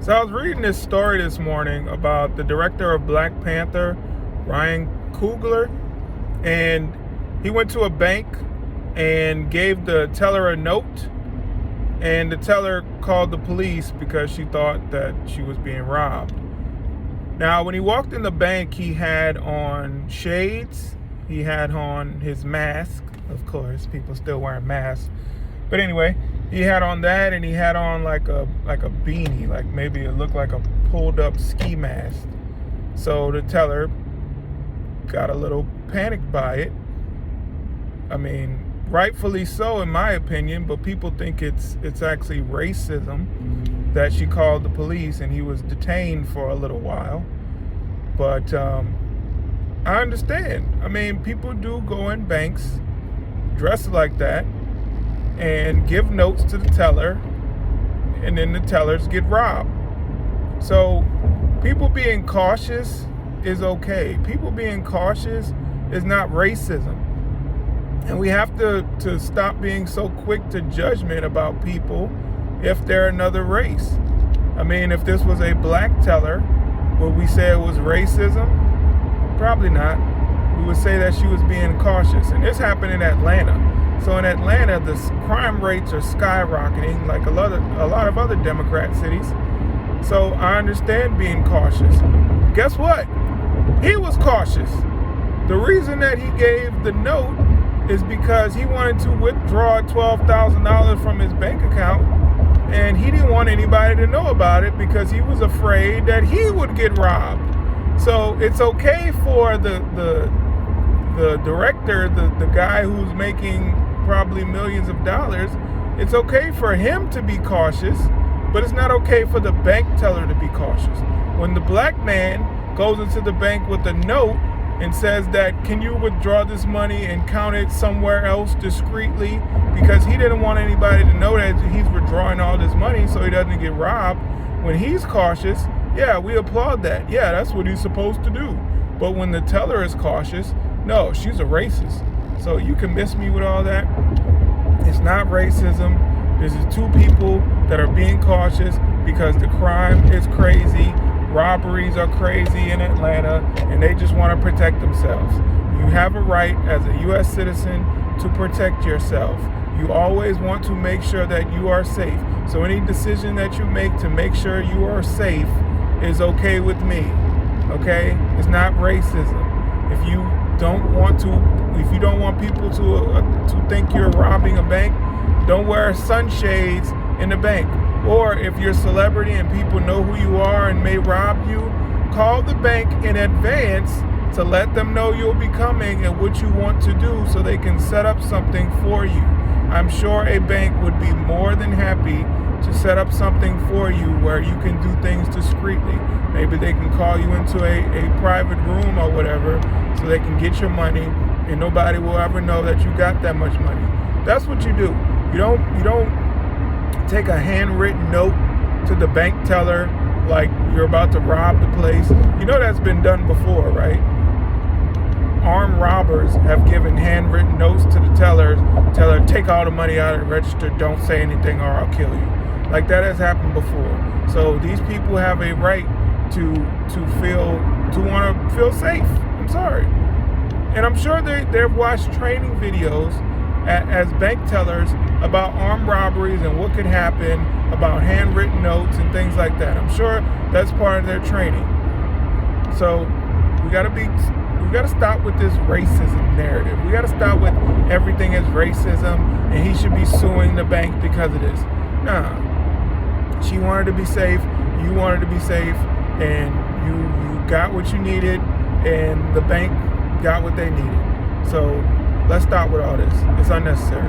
So I was reading this story this morning about the director of Black Panther, Ryan Coogler, and he went to a bank and gave the teller a note, and the teller called the police because she thought that she was being robbed. Now, when he walked in the bank, he had on shades, he had on his mask. Of course, people still wearing masks. But anyway, he had on that, and he had on like a beanie, like maybe it looked like a pulled up ski mask. So the teller got a little panicked by it. I mean, rightfully so in my opinion, but people think it's actually racism that she called the police and he was detained for a little while. But I understand. I mean, people do go in banks dressed like that and give notes to the teller, and then the tellers get robbed. So people being cautious is okay. People being cautious is not racism. And we have to stop being so quick to judgment about people if they're another race. I mean, if this was a black teller, would we say it was racism? Probably not. We would say that she was being cautious. And this happened in Atlanta. So in Atlanta, the crime rates are skyrocketing like a lot of other Democrat cities. So I understand being cautious. Guess what? He was cautious. The reason that he gave the note is because he wanted to withdraw $12,000 from his bank account, and he didn't want anybody to know about it because he was afraid that he would get robbed. So it's okay for the director, the guy who's making probably millions of dollars, it's okay for him to be cautious, but it's not okay for the bank teller to be cautious. When the black man goes into the bank with a note and says that, can you withdraw this money and count it somewhere else discreetly, because he didn't want anybody to know that he's withdrawing all this money so he doesn't get robbed. When he's cautious, yeah, we applaud that. Yeah, that's what he's supposed to do. But when the teller is cautious, no, she's a racist. So you can miss me with all that. It's not racism. This is two people that are being cautious because the crime is crazy. Robberies are crazy in Atlanta, and they just want to protect themselves. You have a right as a U.S. citizen to protect yourself. You always want to make sure that you are safe. So any decision that you make to make sure you are safe is okay with me. Okay? It's not racism. If you don't want people to think you're robbing a bank, don't wear sunshades in the bank. Or if you're a celebrity and people know who you are and may rob you, call the bank in advance to let them know you'll be coming and what you want to do so they can set up something for you. I'm sure a bank would be more than happy to set up something for you where you can do things discreetly. Maybe they can call you into a private room or whatever so they can get your money and nobody will ever know that you got that much money. That's what you do. You don't take a handwritten note to the bank teller like you're about to rob the place. You know that's been done before, right? Armed robbers have given handwritten notes to the teller, take all the money out of the register, don't say anything or I'll kill you. Like that has happened before. So these people have a right to want to feel safe. I'm sorry. And I'm sure they've watched training videos as bank tellers about armed robberies and what could happen, about handwritten notes and things like that. I'm sure that's part of their training. So we gotta stop with this racism narrative. We gotta stop with everything is racism and he should be suing the bank because of this. Nah. She wanted to be safe, you wanted to be safe, and you got what you needed, and the bank got what they needed. So let's stop with all this. It's unnecessary.